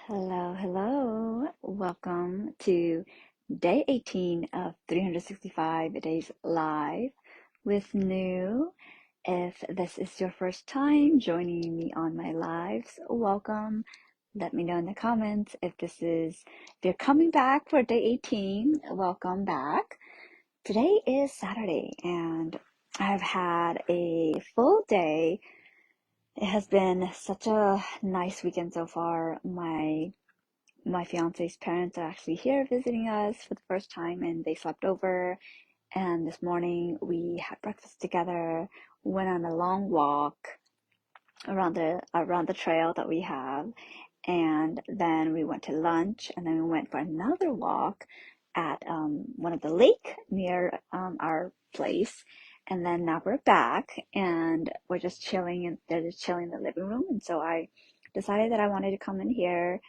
Hello, hello. Welcome to day 18 of 365 days live with New. If this is your first time joining me on my lives, welcome. Let me know in the comments if you're coming back for day 18, welcome back. Today is Saturday and I've had a full day. It has been such a nice weekend so far. My fiance's parents are actually here visiting us for the first time and they slept over. And this morning we had breakfast together, went on a long walk around the trail that we have, and then we went to lunch, and then we went for another walk at one of the lake near our place. And then now we're back and we're just chilling, and they're just chilling in the living room. And so I decided that I wanted to come in here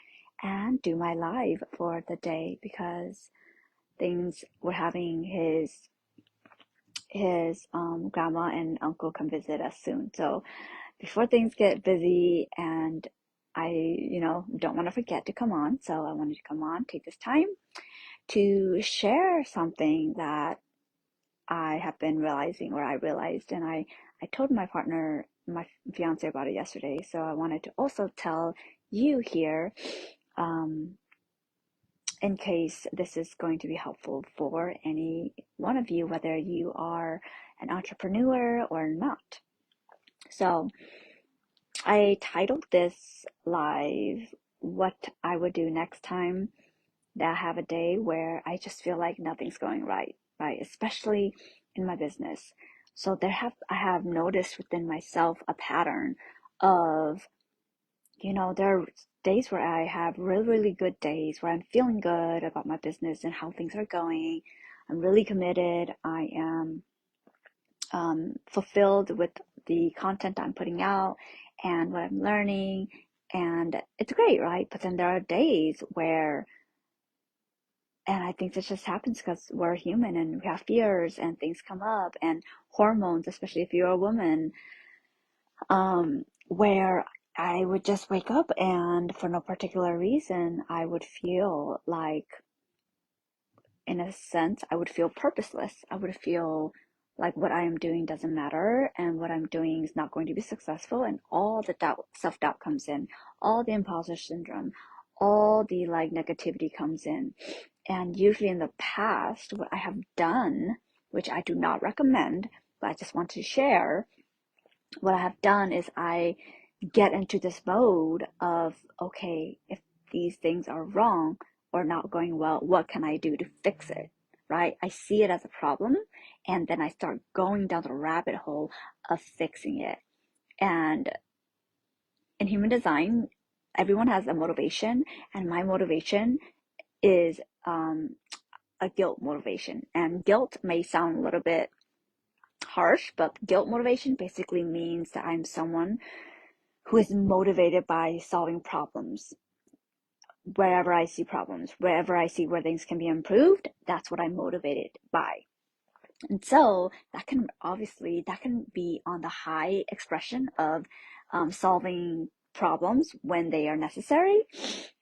and do my live for the day because things we're having his grandma and uncle come visit us soon. So before things get busy and I, don't want to forget to come on. So I wanted to come on, take this time to share something that I have been realizing, or I realized, and I told my partner, my fiance, about it yesterday. So I wanted to also tell you here, in case this is going to be helpful for any one of you, whether you are an entrepreneur or not. So I titled this live what I would do next time that I have a day where I just feel like nothing's going right, especially in my business. So I have noticed within myself a pattern of, there are days where I have really, really good days where I'm feeling good about my business and how things are going. I'm really committed. I am fulfilled with the content I'm putting out and what I'm learning, and it's great, right? But then there are days where, and I think this just happens because we're human and we have fears and things come up and hormones, especially if you're a woman, where I would just wake up and for no particular reason, I would feel like, in a sense, I would feel purposeless. I would feel like what I am doing doesn't matter and what I'm doing is not going to be successful, and all the doubt, self-doubt comes in, all the imposter syndrome, all the like negativity comes in. And usually in the past, what I have done, which I do not recommend, but I just want to share, what I have done is I get into this mode of, okay, if these things are wrong or not going well, what can I do to fix it? Right? I see it as a problem, and then I start going down the rabbit hole of fixing it. And in human design, everyone has a motivation, and my motivation is a guilt motivation. And guilt may sound a little bit harsh, but guilt motivation basically means that I'm someone who is motivated by solving problems. Wherever I see problems, wherever I see where things can be improved, that's what I'm motivated by. And so that can be on the high expression of solving problems when they are necessary.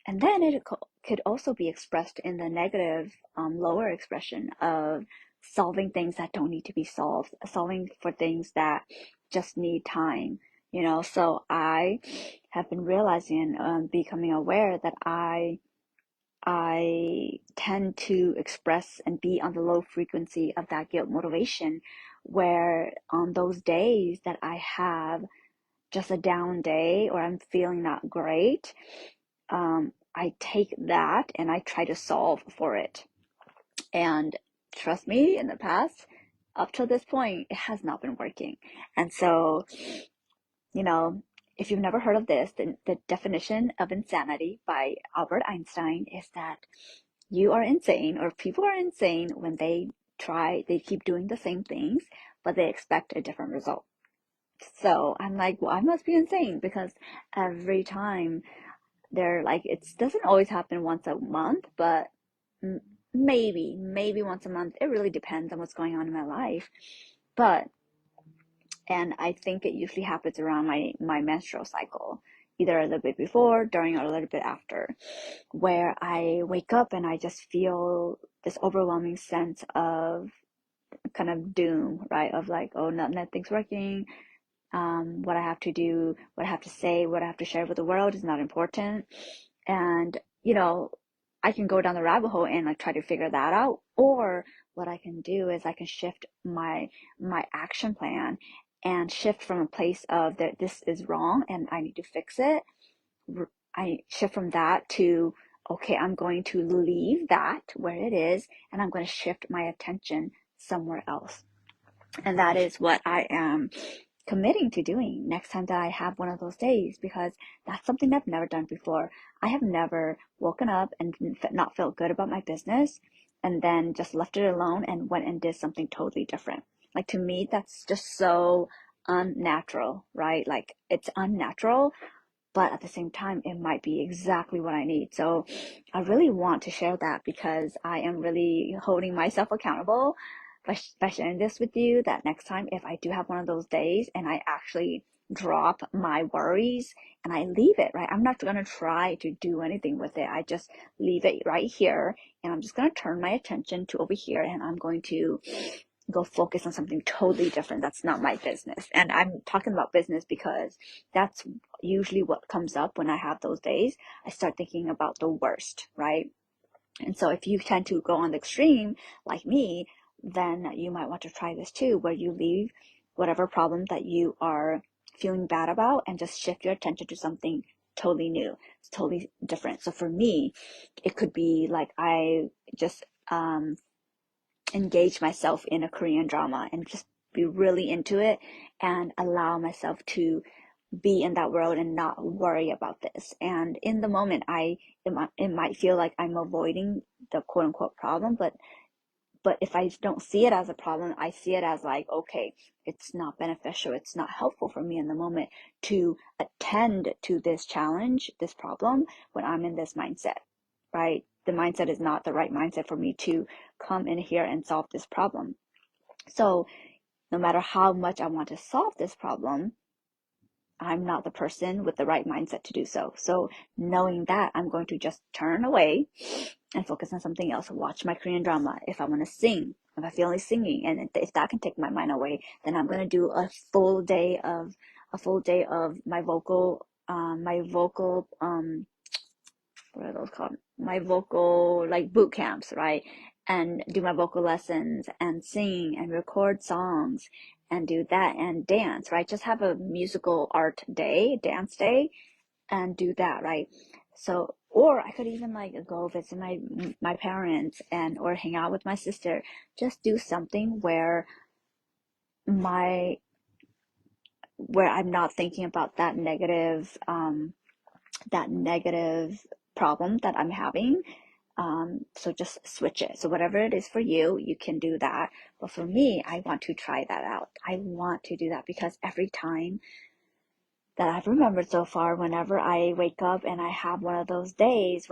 And then it could also be expressed in the negative, lower expression of solving things that don't need to be solved, solving for things that just need time. So I have been realizing and becoming aware that I tend to express and be on the low frequency of that guilt motivation, where on those days that I have just a down day or I'm feeling not great, I take that and I try to solve for it. And trust me, in the past, up till this point, it has not been working. And so, you know, if you've never heard of this, the definition of insanity by Albert Einstein is that you are insane, or people are insane when they keep doing the same things, but they expect a different result. So I'm like, well, I must be insane because every time they're like, it doesn't always happen once a month, but maybe once a month. It really depends on what's going on in my life. And I think it usually happens around my menstrual cycle. either a little bit before, during, or a little bit after, where I wake up and I just feel this overwhelming sense of kind of doom, right? Of like, oh, nothing's working. What I have to do, what I have to say, what I have to share with the world is not important. And, I can go down the rabbit hole and like try to figure that out. Or what I can do is I can shift my action plan and shift from a place of that this is wrong and I need to fix it. I shift from that to, okay, I'm going to leave that where it is and I'm going to shift my attention somewhere else. And that is what I am committing to doing next time that I have one of those days, because that's something I've never done before. I have never woken up and not felt good about my business and then just left it alone and went and did something totally different. Like, to me, that's just so unnatural, right? Like, it's unnatural, but at the same time, it might be exactly what I need. So I really want to share that because I am really holding myself accountable by sharing this with you, that next time, if I do have one of those days and I actually drop my worries and I leave it, right? I'm not going to try to do anything with it. I just leave it right here and I'm just going to turn my attention to over here and I'm going to go focus on something totally different. That's not my business. And I'm talking about business because that's usually what comes up when I have those days. I start thinking about the worst, right? And so if you tend to go on the extreme like me, then you might want to try this too, where you leave whatever problem that you are feeling bad about and just shift your attention to something totally new. It's totally different. So for me, it could be like I just engage myself in a Korean drama and just be really into it and allow myself to be in that world and not worry about this. And in the moment, it might feel like I'm avoiding the quote unquote problem, but if I don't see it as a problem, I see it as like, okay, it's not beneficial, it's not helpful for me in the moment to attend to this challenge, this problem, when I'm in this mindset, right? The mindset is not the right mindset for me to come in here and solve this problem. So no matter how much I want to solve this problem, I'm not the person with the right mindset to do so. So knowing that, I'm going to just turn away and focus on something else. Watch my Korean drama. If I want to sing, if I feel like singing, and if that can take my mind away, then I'm going to do a full day of what are those called? My vocal like boot camps, right? And do my vocal lessons and sing and record songs and do that and dance, right? Just have a musical art day, dance day, and do that, right? So, or I could even like go visit my parents and or hang out with my sister. Just do something my where I'm not thinking about that negative problem that I'm having. So just switch it. So whatever it is for you, you can do that. But for me, I want to try that out. I want to do that because every time that I've remembered so far, whenever I wake up and I have one of those days,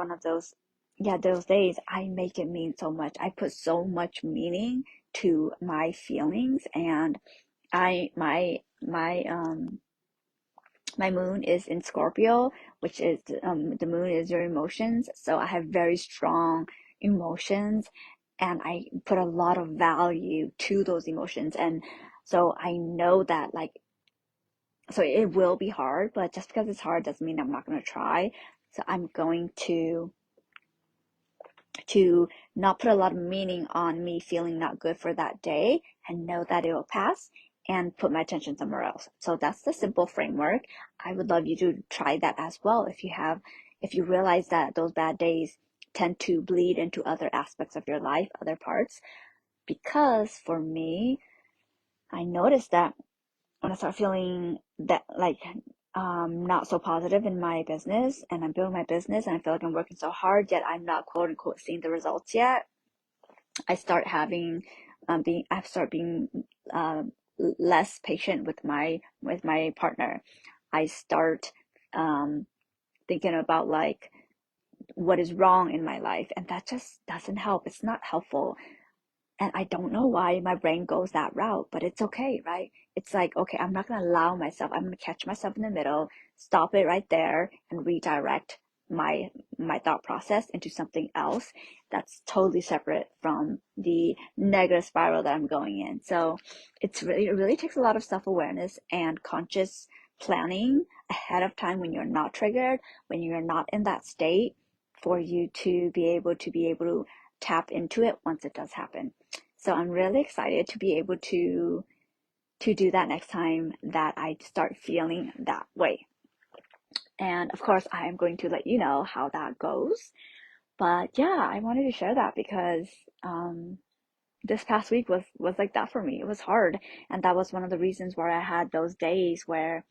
those days, I make it mean so much. I put so much meaning to my feelings, and I my moon is in Scorpio, which is the moon is your emotions. So I have very strong emotions, and I put a lot of value to those emotions, and so I know that so it will be hard, but just because it's hard doesn't mean I'm not going to try. So I'm going to not put a lot of meaning on me feeling not good for that day and know that it will pass and put my attention somewhere else. So that's the simple framework. I would love you to try that as well if you realize that those bad days tend to bleed into other aspects of your life, other parts. Because for me, I noticed that when I start feeling that not so positive in my business and I'm building my business and I feel like I'm working so hard, yet I'm not quote unquote seeing the results yet, I start having I start being less patient with my partner. I start thinking about like what is wrong in my life, and that just doesn't help. It's not helpful. And I don't know why my brain goes that route, but it's okay, right? It's like, okay, I'm not going to allow myself, I'm going to catch myself in the middle, stop it right there, and redirect my thought process into something else that's totally separate from the negative spiral that I'm going in. So it really takes a lot of self-awareness and conscious planning ahead of time when you're not triggered, when you're not in that state, for you to be able to tap into it once it does happen. So I'm really excited to be able to do that next time that I start feeling that way. And of course, I am going to let you know how that goes. But yeah, I wanted to share that because this past week was like that for me. It was hard, and that was one of the reasons where I had those days where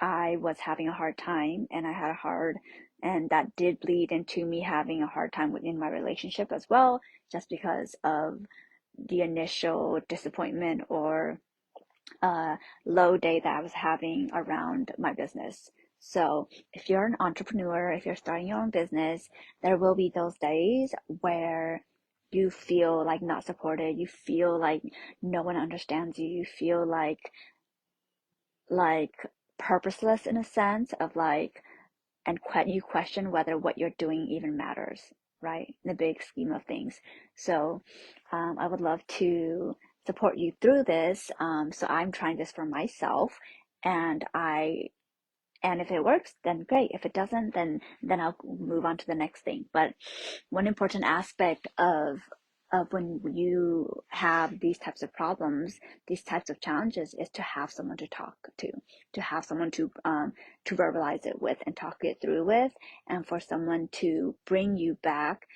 I was having a hard time, and I had a hard, and that did bleed into me having a hard time within my relationship as well, just because of the initial disappointment or low day that I was having around my business. So if you're an entrepreneur, if you're starting your own business, there will be those days where you feel like not supported, you feel like no one understands you, you feel like purposeless in a sense of like, and you question whether what you're doing even matters, right? In the big scheme of things. So I would love to support you through this. So I'm trying this for myself, and and if it works, then great. If it doesn't, then I'll move on to the next thing. But one important aspect of when you have these types of problems, these types of challenges, is to have someone to talk to have someone to verbalize it with and talk it through with, and for someone to bring you back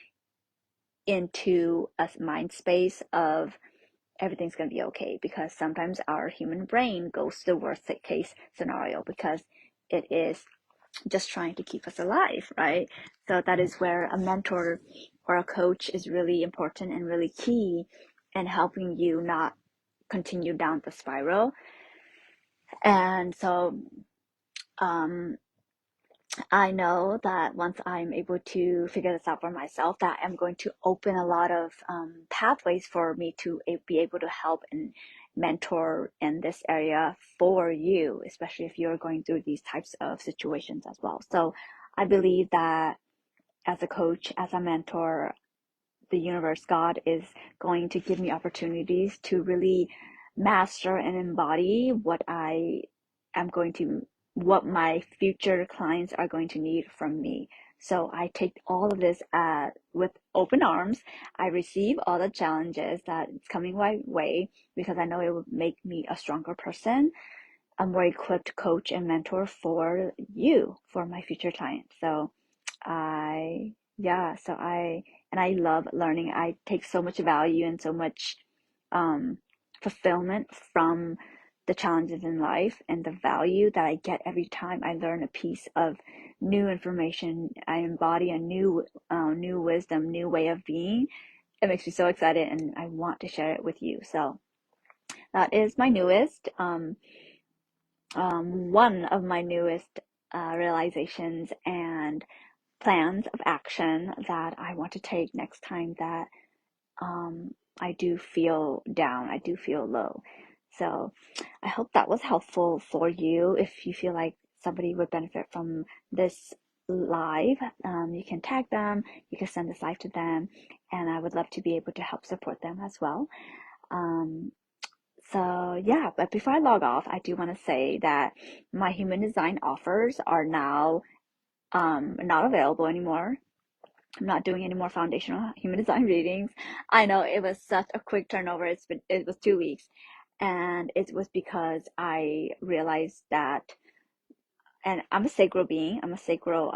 into a mind space of everything's going to be okay, because sometimes our human brain goes to the worst case scenario because it is just trying to keep us alive, right? So that is where a mentor or a coach is really important and really key in helping you not continue down the spiral. And so I know that once I'm able to figure this out for myself, that I'm going to open a lot of pathways for me to be able to help and mentor in this area for you, especially if you're going through these types of situations as well. So I believe that as a coach, as a mentor, the universe, God, is going to give me opportunities to really master and embody what my future clients are going to need from me. So I take all of this with open arms. I receive all the challenges that it's coming my way because I know it will make me a stronger person, a more equipped coach and mentor for you, for my future clients. So I, yeah, so and I love learning. I take so much value and so much um, fulfillment from the challenges in life, and the value that I get every time I learn a piece of new information. I embody a new wisdom, new way of being. It makes me so excited, and I want to share it with you. So that is my newest, one of my newest realizations and plans of action that I want to take next time that I do feel down, I do feel low. So I hope that was helpful for you. If you feel like somebody would benefit from this live, you can tag them, you can send this live to them, and I would love to be able to help support them as well. So yeah, but before I log off, I do want to say that my human design offers are now not available anymore. I'm not doing any more foundational human design readings. I know it was such a quick turnover. It was 2 weeks, and it was because I realized that, and I'm a sacral being. I'm a sacral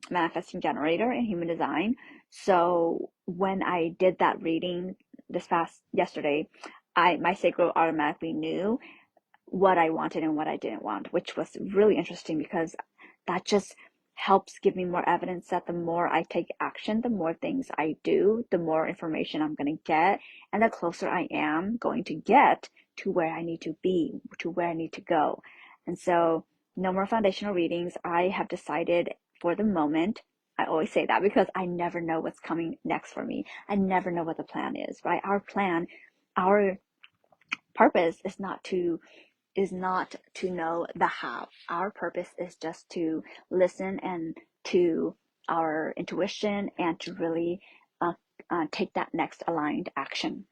manifesting generator in human design. So when I did that reading this past yesterday, my sacral automatically knew what I wanted and what I didn't want, which was really interesting because that just helps give me more evidence that the more I take action, the more things I do, the more information I'm going to get, and the closer I am going to get to where I need to be, to where I need to go. And so, no more foundational readings. I have decided for the moment I always say that because I never know what's coming next for me. I never know what the plan is, right? Our purpose is not to know the how. Our purpose is just to listen and to our intuition and to really take that next aligned action.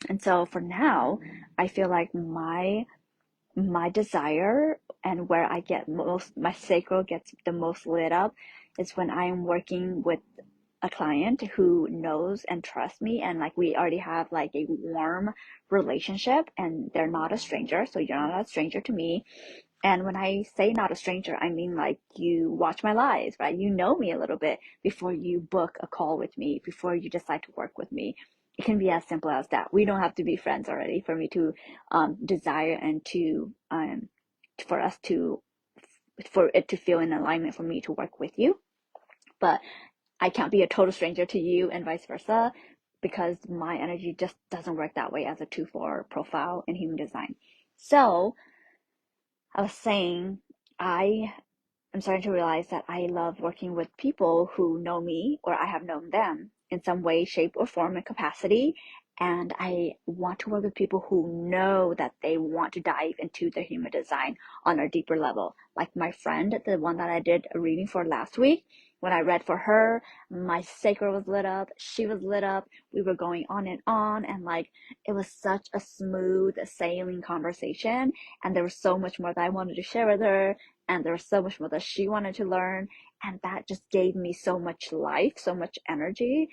And so for now, I feel like my desire and where I get my sacral gets the most lit up is when I am working with a client who knows and trusts me, and like we already have like a warm relationship, and they're not a stranger, so you're not a stranger to me. And when I say not a stranger, I mean like you watch my lives, right? You know me a little bit before you book a call with me, before you decide to work with me. It can be as simple as that. We don't have to be friends already for me to desire and to for us to for it to feel in alignment for me to work with you. But I can't be a total stranger to you and vice versa, because my energy just doesn't work that way as a 2-4 profile in human design. So I was saying, I'm starting to realize that I love working with people who know me or I have known them in some way, shape, or form and capacity. And I want to work with people who know that they want to dive into their human design on a deeper level. Like my friend, the one that I did a reading for last week, when I read for her, my sacral was lit up, she was lit up, we were going on, and like it was such a smooth sailing conversation. And there was so much more that I wanted to share with her, and there was so much more that she wanted to learn, and that just gave me so much life, so much energy.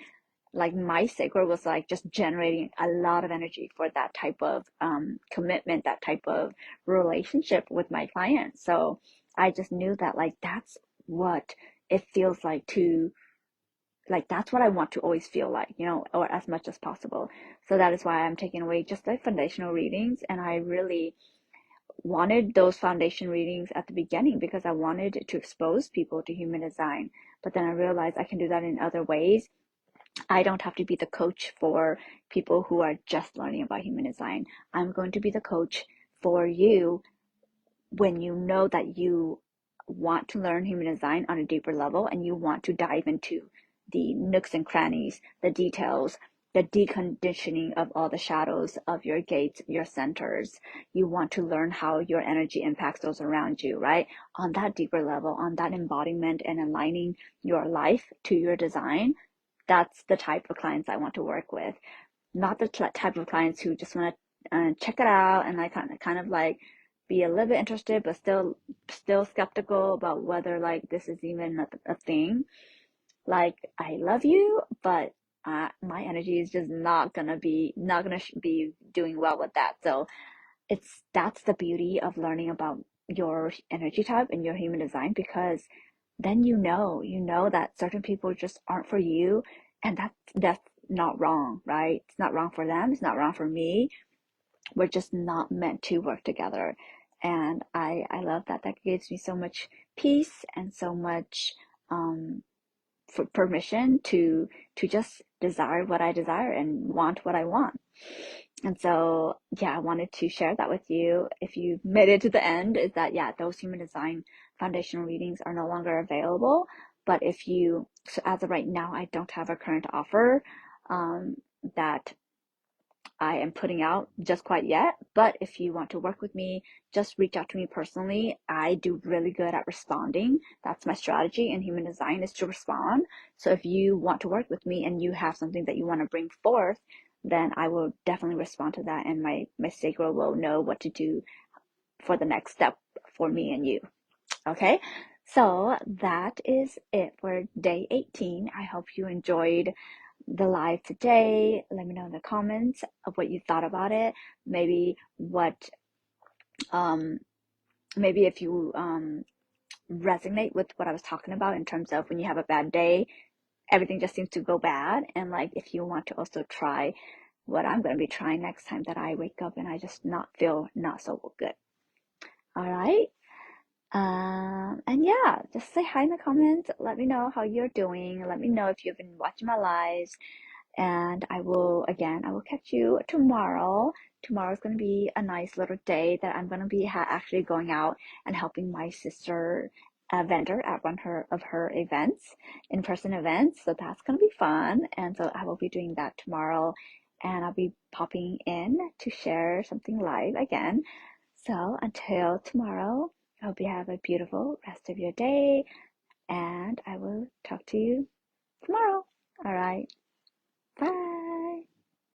Like my sacral was like just generating a lot of energy for that type of commitment, that type of relationship with my clients. So I just knew that like that's what it feels like to, like that's what I want to always feel like, or as much as possible. So that is why I'm taking away just like foundational readings, and I really wanted those foundation readings at the beginning because I wanted to expose people to human design. But then I realized I can do that in other ways. I don't have to be the coach for people who are just learning about human design. I'm going to be the coach for you when you know that you want to learn human design on a deeper level and you want to dive into the nooks and crannies, the details, the deconditioning of all the shadows of your gates, your centers. You want to learn how your energy impacts those around you, right? On that deeper level, on that embodiment and aligning your life to your design. That's the type of clients I want to work with, not the type of clients who just want to check it out and like kind of like be a little bit interested, but still skeptical about whether like this is even a thing. Like I love you, but my energy is just not gonna be doing well with that. So that's the beauty of learning about your energy type and your human design, because then you know that certain people just aren't for you, and that's not wrong, right? It's not wrong for them, it's not wrong for me. We're just not meant to work together. And I love that. That gives me so much peace and so much for permission to just desire what I desire and want what I want. And so, yeah, I wanted to share that with you. If you made it to the end, is that, yeah, those human design foundational readings are no longer available. But so as of right now, I don't have a current offer that I am putting out just quite yet. But if you want to work with me, just reach out to me personally. I do really good at responding. That's my strategy in human design, is to respond. So if you want to work with me and you have something that you want to bring forth, then I will definitely respond to that, and my sacral will know what to do for the next step for me and you. Okay, so that is it for day 18. I hope you enjoyed the live today. Let me know in the comments of what you thought about it. Maybe um maybe if you resonate with what I was talking about in terms of when you have a bad day, everything just seems to go bad, and like if you want to also try what I'm going to be trying next time that I wake up and I just not feel not so good. All right. And yeah, just say hi in the comments. Let me know how you're doing. Let me know if you've been watching my lives. And I will catch you tomorrow. Tomorrow's going to be a nice little day that I'm going to be actually going out and helping my sister a vendor at one of her events, in-person events. So that's gonna be fun. And so I will be doing that tomorrow, and I'll be popping in to share something live again. So until tomorrow, I hope you have a beautiful rest of your day, and I will talk to you tomorrow. All right.